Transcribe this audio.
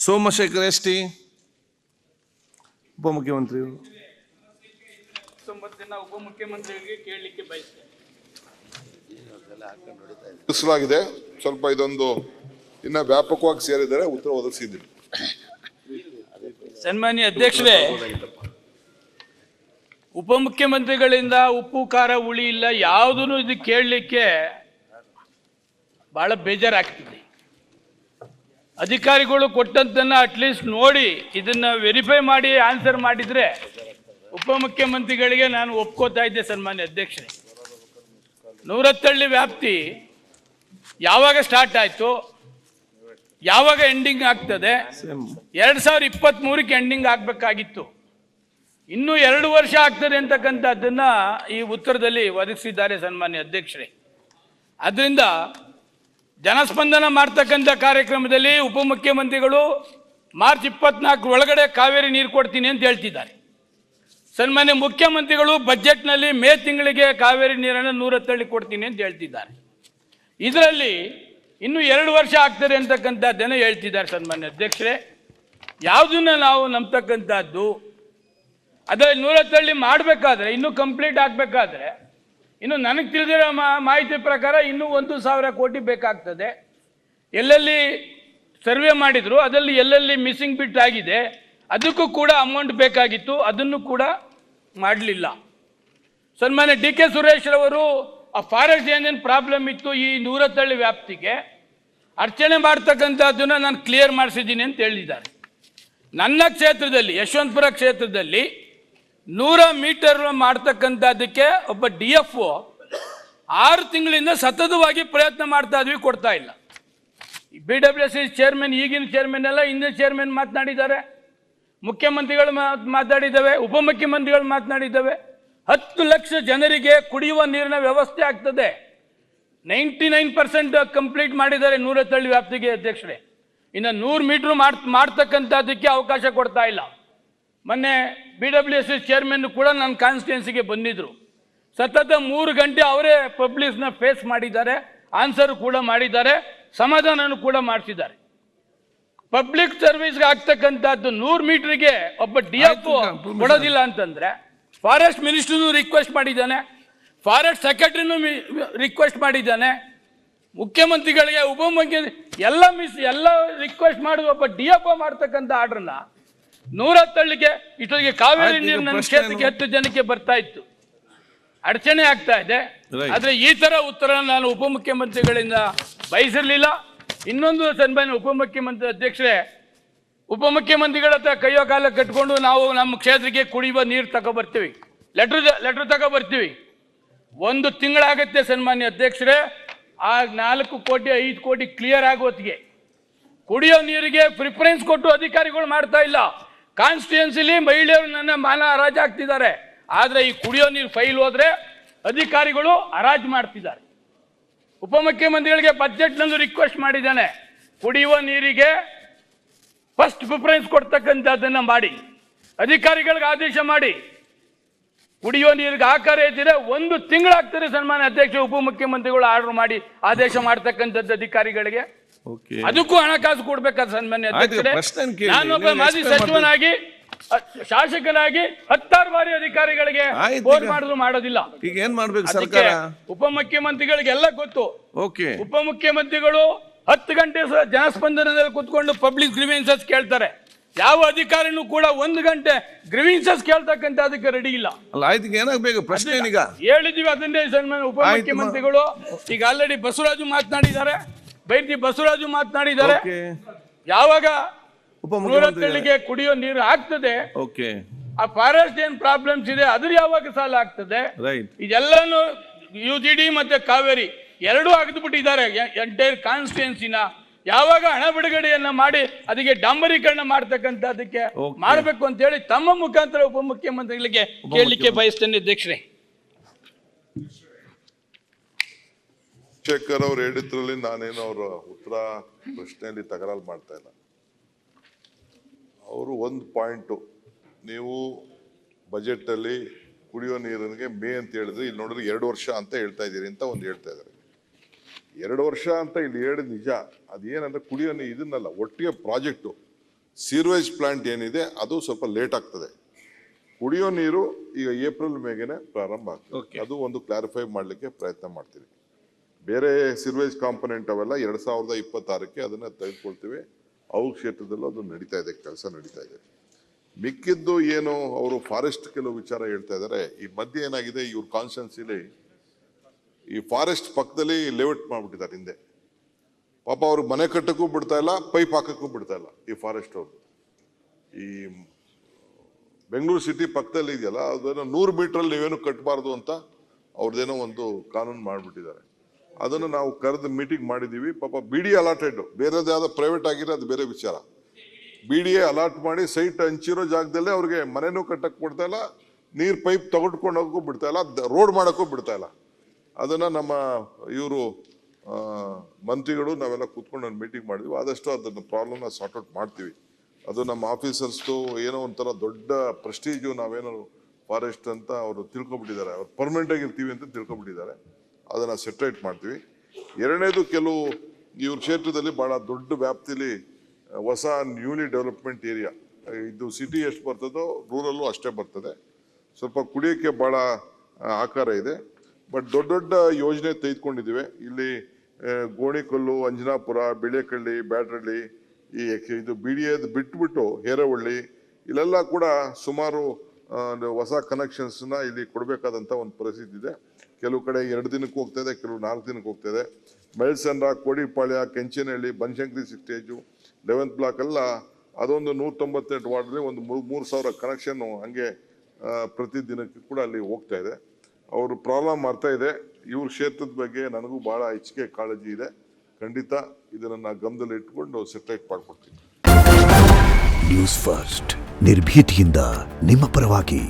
Somashekar S T ಉಪಮುಖ್ಯಮಂತ್ರಿ. ಉಪಮುಖ್ಯಮಂತ್ರಿಗಳಿಗೆ ಕೇಳಲಿಕ್ಕೆ ಬಯಸ್ತೇನೆ. ಸ್ವಲ್ಪ ಇದೊಂದು ಇನ್ನ ವ್ಯಾಪಕವಾಗಿ ಸೇರಿದರೆ ಉತ್ತರ ಒದಗಿಸಿದ್ದೀನಿ. ಸನ್ಮಾನ್ಯ ಅಧ್ಯಕ್ಷರೇ, ಉಪಮುಖ್ಯಮಂತ್ರಿಗಳಿಂದ ಉಪ್ಪು ಖಾರ ಹುಳಿ ಇಲ್ಲ ಯಾವುದನ್ನು ಇದು ಕೇಳಲಿಕ್ಕೆ ಬಹಳ ಬೇಜಾರಾಗ್ತದೆ. ಅಧಿಕಾರಿಗಳು ಕೊಟ್ಟಂತನ್ನ ಅಟ್ಲೀಸ್ಟ್ ನೋಡಿ ಇದನ್ನ ವೆರಿಫೈ ಮಾಡಿ ಆನ್ಸರ್ ಮಾಡಿದ್ರೆ ಉಪಮುಖ್ಯಮಂತ್ರಿಗಳಿಗೆ ನಾನು ಒಪ್ಕೋತಾ ಇದ್ದೆ. ಸನ್ಮಾನ್ಯ ಅಧ್ಯಕ್ಷರೇ, ನೂರತ್ತಳ್ಳಿ ವ್ಯಾಪ್ತಿ ಯಾವಾಗ ಸ್ಟಾರ್ಟ್ ಆಯ್ತು, ಯಾವಾಗ ಎಂಡಿಂಗ್ ಆಗ್ತದೆ? 2023ಕ್ಕೆ ಎಂಡಿಂಗ್ ಆಗ್ಬೇಕಾಗಿತ್ತು. ಇನ್ನೂ 2 ವರ್ಷ ಆಗ್ತದೆ ಅಂತಕ್ಕಂಥದ್ದನ್ನ ಈ ಉತ್ತರದಲ್ಲಿ ಒದಗಿಸಿದ್ದಾರೆ ಸನ್ಮಾನ್ಯ ಅಧ್ಯಕ್ಷರೇ. ಅದರಿಂದ ಜನಸ್ಪಂದನ ಮಾಡ್ತಕ್ಕಂಥ ಕಾರ್ಯಕ್ರಮದಲ್ಲಿ ಉಪಮುಖ್ಯಮಂತ್ರಿಗಳು ಮಾರ್ಚ್ 24 ಒಳಗಡೆ ಕಾವೇರಿ ನೀರು ಕೊಡ್ತೀನಿ ಅಂತ ಹೇಳ್ತಿದ್ದಾರೆ. ಸನ್ಮಾನ್ಯ ಮುಖ್ಯಮಂತ್ರಿಗಳು ಬಜೆಟ್ನಲ್ಲಿ ಮೇ ತಿಂಗಳಿಗೆ ಕಾವೇರಿ ನೀರನ್ನು 110 ಕೊಡ್ತೀನಿ ಅಂತ ಹೇಳ್ತಿದ್ದಾರೆ. ಇದರಲ್ಲಿ ಇನ್ನು 2 ವರ್ಷ ಆಗ್ತದೆ ಅಂತಕ್ಕಂಥದ್ದನ್ನು ಹೇಳ್ತಿದ್ದಾರೆ. ಸನ್ಮಾನ್ಯ ಅಧ್ಯಕ್ಷರೇ, ಯಾವುದನ್ನ ನಾವು ನಂಬತಕ್ಕಂಥದ್ದು? ಅದರಲ್ಲಿ 110 ಮಾಡಬೇಕಾದ್ರೆ, ಇನ್ನೂ ಕಂಪ್ಲೀಟ್ ಆಗಬೇಕಾದ್ರೆ, ಇನ್ನು ನನಗೆ ತಿಳಿದಿರೋ ಮಾಹಿತಿ ಪ್ರಕಾರ ಇನ್ನೂ 1,000 ಕೋಟಿ ಬೇಕಾಗ್ತದೆ. ಎಲ್ಲೆಲ್ಲಿ ಸರ್ವೆ ಮಾಡಿದ್ರು ಅದರಲ್ಲಿ ಎಲ್ಲೆಲ್ಲಿ ಮಿಸ್ಸಿಂಗ್ ಬಿಟ್ ಆಗಿದೆ ಅದಕ್ಕೂ ಕೂಡ ಅಮೌಂಟ್ ಬೇಕಾಗಿತ್ತು, ಅದನ್ನು ಕೂಡ ಮಾಡಲಿಲ್ಲ. ಸನ್ಮಾನ್ಯ ಡಿ ಕೆ ಸುರೇಶ್ ರವರು ಆ ಫಾರೆಸ್ಟ್ ಏನೇನು ಪ್ರಾಬ್ಲಮ್ ಇತ್ತು ಈ 110 ವ್ಯಾಪ್ತಿಗೆ ಅರ್ಚನೆ ಮಾಡ್ತಕ್ಕಂಥದ್ದನ್ನು ನಾನು ಕ್ಲಿಯರ್ ಮಾಡಿಸಿದ್ದೀನಿ ಅಂತ ಹೇಳಿದ್ದಾರೆ. ನನ್ನ ಕ್ಷೇತ್ರದಲ್ಲಿ, ಯಶವಂತಪುರ ಕ್ಷೇತ್ರದಲ್ಲಿ 100 ಮೀಟರ್ ಮಾಡ್ತಕ್ಕಂಥದ್ದಕ್ಕೆ ಒಬ್ಬ DFO 6 ತಿಂಗಳಿಂದ ಸತತವಾಗಿ ಪ್ರಯತ್ನ ಮಾಡ್ತಾ ಇದ್ವಿ, ಕೊಡ್ತಾ ಇಲ್ಲ. BWC ಚೇರ್ಮನ್, ಈಗಿನ ಚೇರ್ಮನ್ ಎಲ್ಲ ಹಿಂದಿನ ಚೇರ್ಮನ್ ಮಾತನಾಡಿದ್ದಾರೆ, ಮುಖ್ಯಮಂತ್ರಿಗಳು ಮಾತಾಡಿದ್ದಾವೆ, ಉಪಮುಖ್ಯಮಂತ್ರಿಗಳು ಮಾತನಾಡಿದ್ದಾವೆ. 10 ಲಕ್ಷ ಜನರಿಗೆ ಕುಡಿಯುವ ನೀರಿನ ವ್ಯವಸ್ಥೆ ಆಗ್ತದೆ. 99% ಕಂಪ್ಲೀಟ್ ಮಾಡಿದ್ದಾರೆ 110 ವ್ಯಾಪ್ತಿಗೆ ಅಧ್ಯಕ್ಷರೇ. ಇನ್ನು 100 ಮೀಟ್ರ್ ಮಾಡ್ತಕ್ಕಂಥದ್ದಕ್ಕೆ ಅವಕಾಶ ಕೊಡ್ತಾ ಇಲ್ಲ. ಮೊನ್ನೆ BWC ಚೇರ್ಮನ್ ಕೂಡ ನನ್ನ ಕಾನ್ಸ್ಟಿಟ್ಯೂನ್ಸಿಗೆ ಬಂದಿದ್ರು. ಸತತ 3 ಗಂಟೆ ಅವರೇ ಪಬ್ಲಿಕ್ನ ಫೇಸ್ ಮಾಡಿದ್ದಾರೆ, ಆನ್ಸರ್ ಕೂಡ ಮಾಡಿದ್ದಾರೆ, ಸಮಾಧಾನನೂ ಕೂಡ ಮಾಡಿಸಿದ್ದಾರೆ. ಪಬ್ಲಿಕ್ ಸರ್ವಿಸ್ಗೆ ಆಗ್ತಕ್ಕಂಥದ್ದು 100 ಮೀಟರ್ಗೆ ಒಬ್ಬ DFO ಕೊಡೋದಿಲ್ಲ ಅಂತಂದ್ರೆ ಫಾರೆಸ್ಟ್ ಮಿನಿಸ್ಟರ್ನು ರಿಕ್ವೆಸ್ಟ್ ಮಾಡಿದ್ದಾನೆ, ಫಾರೆಸ್ಟ್ ಸೆಕ್ರೆಟರಿನೂ ರಿಕ್ವೆಸ್ಟ್ ಮಾಡಿದ್ದಾನೆ, ಮುಖ್ಯಮಂತ್ರಿಗಳಿಗೆ, ಉಪಮುಖ್ಯಮಂತ್ರಿ ಎಲ್ಲ ರಿಕ್ವೆಸ್ಟ್ ಮಾಡಿ ಒಬ್ಬ DFO ಮಾಡ್ತಕ್ಕಂಥ ಆರ್ಡ್ರನ್ನ 110ಗೆ ಇಷ್ಟೊತ್ತಿಗೆ ಕಾವೇರಿ ನೀರು ನನ್ನ ಕ್ಷೇತ್ರಕ್ಕೆ 10 ಜನಕ್ಕೆ ಬರ್ತಾ ಇತ್ತು, ಅಡಚಣೆ ಆಗ್ತಾ ಇದೆ. ಆದ್ರೆ ಈ ತರ ಉತ್ತರ ನಾನು ಉಪಮುಖ್ಯಮಂತ್ರಿಗಳಿಂದ ಬಯಸಿರ್ಲಿಲ್ಲ. ಇನ್ನೊಂದು ಸನ್ಮಾನ್ಯ ಉಪಮುಖ್ಯಮಂತ್ರಿ ಅಧ್ಯಕ್ಷರೇ, ಉಪಮುಖ್ಯಮಂತ್ರಿಗಳ ಹತ್ರ ಕೈಯೋ ಕಾಲ ಕಟ್ಕೊಂಡು ನಾವು ನಮ್ಮ ಕ್ಷೇತ್ರಕ್ಕೆ ಕುಡಿಯುವ ನೀರು ತಗೊಬರ್ತೀವಿ, ಲೆಟರ್ ತಗೊಬರ್ತೀವಿ. 1 ತಿಂಗಳಾಗತ್ತೆ ಸನ್ಮಾನ್ಯ ಅಧ್ಯಕ್ಷರೇ. ಆ 4 ಕೋಟಿ 5 ಕೋಟಿ ಕ್ಲಿಯರ್ ಆಗೋತ್ತಿಗೆ ಕುಡಿಯೋ ನೀರಿಗೆ ಪ್ರಿಫರೆನ್ಸ್ ಕೊಟ್ಟು ಅಧಿಕಾರಿಗಳು ಮಾಡ್ತಾ ಇಲ್ಲ. ಕಾನ್ಸ್ಟಿಟ್ಯೂನ್ಸಿಲಿ ಮಹಿಳೆಯರು ನನ್ನ ಮಾನ ಹರಾಜು ಆಗ್ತಿದ್ದಾರೆ. ಆದರೆ ಈ ಕುಡಿಯೋ ನೀರು ಫೈಲ್ ಹೋದ್ರೆ ಅಧಿಕಾರಿಗಳು ಹರಾಜು ಮಾಡ್ತಿದ್ದಾರೆ. ಉಪಮುಖ್ಯಮಂತ್ರಿಗಳಿಗೆ ಬಜೆಟ್ನಲ್ಲೂ ರಿಕ್ವೆಸ್ಟ್ ಮಾಡಿದ್ದಾನೆ, ಕುಡಿಯುವ ನೀರಿಗೆ ಫಸ್ಟ್ ಪ್ರಿಫರೆನ್ಸ್ ಕೊಡ್ತಕ್ಕಂಥದ್ದನ್ನು ಮಾಡಿ, ಅಧಿಕಾರಿಗಳಿಗೆ ಆದೇಶ ಮಾಡಿ. ಕುಡಿಯುವ ನೀರಿಗೆ ಆಕಾರ ಇದ್ದರೆ 1 ತಿಂಗಳಾಗ್ತದೆ ಸನ್ಮಾನ್ಯ ಅಧ್ಯಕ್ಷ, ಉಪಮುಖ್ಯಮಂತ್ರಿಗಳು ಆರ್ಡರ್ ಮಾಡಿ ಆದೇಶ ಮಾಡ್ತಕ್ಕಂಥದ್ದು ಅಧಿಕಾರಿಗಳಿಗೆ. ಅದಕ್ಕೂ ಹಣಕಾಸು ಕೊಡ್ಬೇಕಾದ ಸನ್ಮಾನ್ಯ ಅಧ್ಯಕ್ಷರೇ. ನಾನೊಬ್ಬ ಮಾಜಿ ಸಚಿವನಾಗಿ, ಶಾಸಕನಾಗಿ 16 ಬಾರಿ ಅಧಿಕಾರಿಗಳಿಗೆ ಫೋನ್ ಮಾಡಿದ್ರು ಮಾಡೋದಿಲ್ಲ. ಈಗ ಏನ್ ಮಾಡ್ಬೇಕು ಸರ್ಕಾರ? ಉಪಮುಖ್ಯಮಂತ್ರಿಗಳಿಗೆಲ್ಲ ಗೊತ್ತು. ಉಪಮುಖ್ಯಮಂತ್ರಿಗಳು 10 ಗಂಟೆ ಜನಸ್ಪಂದನದಲ್ಲಿ ಕುತ್ಕೊಂಡು ಪಬ್ಲಿಕ್ ಗ್ರೀವೆನ್ಸಸ್ ಕೇಳ್ತಾರೆ. ಯಾವ ಅಧಿಕಾರಿನೂ ಕೂಡ 1 ಗಂಟೆ ಗ್ರೀವೆನ್ಸಸ್ ಕೇಳ್ತಕ್ಕಂಥ ಅದಕ್ಕೆ ರೆಡಿ ಇಲ್ಲ. ಏನಾಗಬೇಕು ಪ್ರಶ್ನೆ? ಈಗ ಹೇಳಿದೀವಿ ಅದನ್ನೇ ಸನ್ಮಾನ್ಯ ಉಪಮುಖ್ಯಮಂತ್ರಿಗಳು. ಈಗ ಆಲ್ರೆಡಿ ಬಸವರಾಜು ಮಾತನಾಡಿದ್ದಾರೆ, ಬೈರ್ತಿ ಬಸವರಾಜು ಮಾತನಾಡಿದ್ದಾರೆ. ಯಾವಾಗ 110ಗೆ ಕುಡಿಯೋ ನೀರು ಆಗ್ತದೆ, ಆ ಫಾರೆಸ್ಟ್ ಏನ್ ಪ್ರಾಬ್ಲಮ್ಸ್ ಇದೆ ಅದ್ರ ಯಾವಾಗ ಸಾಲ ಆಗ್ತದೆ? ಇದೆಲ್ಲಾನು UGD ಮತ್ತೆ ಕಾವೇರಿ ಎರಡೂ ಅಗದ್ಬಿಟ್ಟಿದ್ದಾರೆ ಎಂಟೈರ್ ಕಾನ್ಸ್ಟಿಟ್ಯೂನ್ಸಿನ. ಯಾವಾಗ ಹಣ ಬಿಡುಗಡೆಯನ್ನ ಮಾಡಿ ಅದಕ್ಕೆ ಡಾಂಬರೀಕರಣ ಮಾಡ್ತಕ್ಕಂಥದಕ್ಕೆ ಮಾಡಬೇಕು ಅಂತ ಹೇಳಿ ತಮ್ಮ ಮುಖಾಂತರ ಉಪಮುಖ್ಯಮಂತ್ರಿಗಳಿಗೆ ಕೇಳಲಿಕ್ಕೆ ಬಯಸ್ತೇನೆ ಅಧ್ಯಕ್ಷರೇ. ಶೇಖರ್ ಅವ್ರು ಹೇಳಿದ್ರಲ್ಲಿ ನಾನೇನು ಅವರ ಉತ್ತರ ಪ್ರಶ್ನೆಯಲ್ಲಿ ತಕರಾರು ಮಾಡ್ತಾ ಇಲ್ಲ. ಅವರು ಒಂದು ಪಾಯಿಂಟು, ನೀವು ಬಜೆಟ್ ಅಲ್ಲಿ ಕುಡಿಯೋ ನೀರಿಗೆ ಮೇ ಅಂತ ಹೇಳಿದ್ರೆ ಇಲ್ಲಿ ನೋಡಿದ್ರೆ 2 ವರ್ಷ ಅಂತ ಹೇಳ್ತಾ ಇದ್ದೀರಿ ಅಂತ ಒಂದು ಹೇಳ್ತಾ ಇದ್ದಾರೆ. 2 ವರ್ಷ ಅಂತ ಇಲ್ಲಿ ಹೇಳಿದ್ ನಿಜ. ಅದೇನಂದ್ರೆ ಕುಡಿಯೋ ನೀರು ಇದನ್ನಲ್ಲ, ಒಟ್ಟಿಗೆ ಪ್ರಾಜೆಕ್ಟು ಸೀರ್ವೇಜ್ ಪ್ಲಾಂಟ್ ಏನಿದೆ ಅದು ಸ್ವಲ್ಪ ಲೇಟ್ ಆಗ್ತದೆ. ಕುಡಿಯೋ ನೀರು ಈಗ ಏಪ್ರಿಲ್ ಮೇಗೆನೆ ಪ್ರಾರಂಭ ಆಗ್ತದೆ. Okay. ಅದು ಒಂದು ಕ್ಲಾರಿಫೈ ಮಾಡಲಿಕ್ಕೆ ಪ್ರಯತ್ನ ಮಾಡ್ತೀವಿ. ಬೇರೆ ಸಿರ್ವೇಜ್ ಕಾಂಪೊನೆಂಟ್ ಅವೆಲ್ಲ 2026ಕ್ಕೆ ಅದನ್ನ ತೆಗೆದುಕೊಳ್ತೀವಿ. ಅವ್ರ ಕ್ಷೇತ್ರದಲ್ಲೂ ಅದು ನಡೀತಾ ಇದೆ, ಕೆಲಸ ನಡೀತಾ ಇದೆ. ಮಿಕ್ಕಿದ್ದು ಏನು ಅವರು ಫಾರೆಸ್ಟ್ ಕೆಲವು ವಿಚಾರ ಹೇಳ್ತಾ ಇದ್ದಾರೆ. ಈ ಮಧ್ಯೆ ಏನಾಗಿದೆ, ಇವ್ರ ಕಾನ್ಸ್ಟಿಟ್ಯೂನ್ಸಿಲಿ ಈ ಫಾರೆಸ್ಟ್ ಪಕ್ಕದಲ್ಲಿ ಲೇಔಟ್ ಮಾಡ್ಬಿಟ್ಟಿದ್ದಾರೆ ಹಿಂದೆ. ಪಾಪ ಅವ್ರು ಮನೆ ಕಟ್ಟಕ್ಕೂ ಬಿಡ್ತಾ ಇಲ್ಲ, ಪೈಪ್ ಹಾಕಕ್ಕೂ ಬಿಡ್ತಾ ಇಲ್ಲ ಈ ಫಾರೆಸ್ಟ್ ಅವ್ರು. ಈ ಬೆಂಗಳೂರು ಸಿಟಿ ಪಕ್ಕದಲ್ಲಿ ಇದೆಯಲ್ಲ, ಅದನ್ನು 100 ಮೀಟ್ರಲ್ಲಿ ನೀವೇನು ಕಟ್ಟಬಾರ್ದು ಅಂತ ಅವ್ರದ್ದೇನೋ ಒಂದು ಕಾನೂನು ಮಾಡಿಬಿಟ್ಟಿದ್ದಾರೆ. ಅದನ್ನು ನಾವು ಕರೆದು ಮೀಟಿಂಗ್ ಮಾಡಿದ್ದೀವಿ. ಪಾಪ BDA ಅಲಾಟೆಡ್, ಬೇರೆದೇ ಆದ ಪ್ರೈವೇಟ್ ಆಗಿರೋ ಅದು ಬೇರೆ ವಿಚಾರ. BDA ಅಲಾಟ್ ಮಾಡಿ ಸೈಟ್ ಹಂಚಿರೋ ಜಾಗದಲ್ಲೇ ಅವ್ರಿಗೆ ಮನೆನೂ ಕಟ್ಟಕ್ಕೆ ಬಿಡ್ತಾ ಇಲ್ಲ, ನೀರು ಪೈಪ್ ತಗೊಂಡ್ಕೊಂಡು ಹೋಗೋಕ್ಕೂ ಬಿಡ್ತಾ ಇಲ್ಲ, ರೋಡ್ ಮಾಡೋಕ್ಕೂ ಬಿಡ್ತಾ ಇಲ್ಲ. ಅದನ್ನು ನಮ್ಮ ಇವರು ಮಂತ್ರಿಗಳು ನಾವೆಲ್ಲ ಕೂತ್ಕೊಂಡು ಒಂದು ಮೀಟಿಂಗ್ ಮಾಡಿದ್ವಿ. ಆದಷ್ಟು ಅದನ್ನು ಪ್ರಾಬ್ಲಮ್ನ ಸಾರ್ಟ್ ಔಟ್ ಮಾಡ್ತೀವಿ. ಅದು ನಮ್ಮ ಆಫೀಸರ್ಸ್ದು ಏನೋ ಒಂಥರ ದೊಡ್ಡ ಪ್ರೆಸ್ಟೀಜು, ನಾವೇನೋ ಫಾರೆಸ್ಟ್ ಅಂತ ಅವರು ತಿಳ್ಕೊಬಿಟ್ಟಿದ್ದಾರೆ, ಅವ್ರು ಪರ್ಮನೆಂಟ್ ಆಗಿರ್ತೀವಿ ಅಂತ ತಿಳ್ಕೊಬಿಟ್ಟಿದ್ದಾರೆ. ಅದನ್ನು ಸೆಟ್ರೇಟ್ ಮಾಡ್ತೀವಿ. ಎರಡನೇದು, ಕೆಲವು ಇವ್ರ ಕ್ಷೇತ್ರದಲ್ಲಿ ಭಾಳ ದೊಡ್ಡ ವ್ಯಾಪ್ತಿಲಿ ಹೊಸ ನ್ಯೂಲಿ ಡೆವಲಪ್ಮೆಂಟ್ ಏರಿಯಾ, ಇದು ಸಿಟಿ ಎಷ್ಟು ಬರ್ತದೋ ರೂರಲ್ಲೂ ಅಷ್ಟೇ ಬರ್ತದೆ. ಸ್ವಲ್ಪ ಕುಡಿಯೋಕ್ಕೆ ಭಾಳ ಆಕಾರ ಇದೆ. ಬಟ್ ದೊಡ್ಡ ದೊಡ್ಡ ಯೋಜನೆ ತೆಗೆದುಕೊಂಡಿದ್ದೀವಿ. ಇಲ್ಲಿ ಗೋಣಿಕೊಲ್ಲು, ಅಂಜನಾಪುರ, ಬಿಳೆಕಳ್ಳಿ, ಬ್ಯಾಡ್ರಳ್ಳಿ, ಇದು BDA ಬಿಟ್ಬಿಟ್ಟು ಹೇರವಳ್ಳಿ, ಇಲ್ಲೆಲ್ಲ ಕೂಡ ಸುಮಾರು ಹೊಸ ಕನೆಕ್ಷನ್ಸ್ನ ಇಲ್ಲಿ ಕೊಡಬೇಕಾದಂಥ ಒಂದು ಪರಿಸ್ಥಿತಿ ಇದೆ. ಕೆಲವು ಕಡೆ 2 ದಿನಕ್ಕೆ ಹೋಗ್ತಾ ಇದೆ, ಕೆಲವು 4 ದಿನಕ್ಕೆ ಹೋಗ್ತಾ ಇದೆ. Melsandra, Kodipalya, Kenchanahalli, Banashankari stage, 11th block ಎಲ್ಲ ಅದೊಂದು 198 ವಾರ್ಡ್ಲಿ ಒಂದು 3,000 ಕನೆಕ್ಷನ್ನು ಹಂಗೆ ಪ್ರತಿ ದಿನಕ್ಕೆ ಕೂಡ ಅಲ್ಲಿ ಹೋಗ್ತಾ ಇದೆ. ಅವರು ಪ್ರಾಬ್ಲಮ್ ಮಾಡ್ತಾ ಇದೆ. ಇವ್ರ ಕ್ಷೇತ್ರದ ಬಗ್ಗೆ ನನಗೂ ಭಾಳ ಹೆಚ್ಚಿಗೆ ಕಾಳಜಿ ಇದೆ. ಖಂಡಿತ ಇದನ್ನು ಗಮನದಲ್ಲಿ ಇಟ್ಕೊಂಡು ಸೆಟ್ರೇಟ್ ಮಾಡ್ಕೊಡ್ತೀನಿ. ನ್ಯೂಸ್ ಫಸ್ಟ್, ನಿರ್ಭೀತಿಯಿಂದ ನಿಮ್ಮ ಪರವಾಗಿ.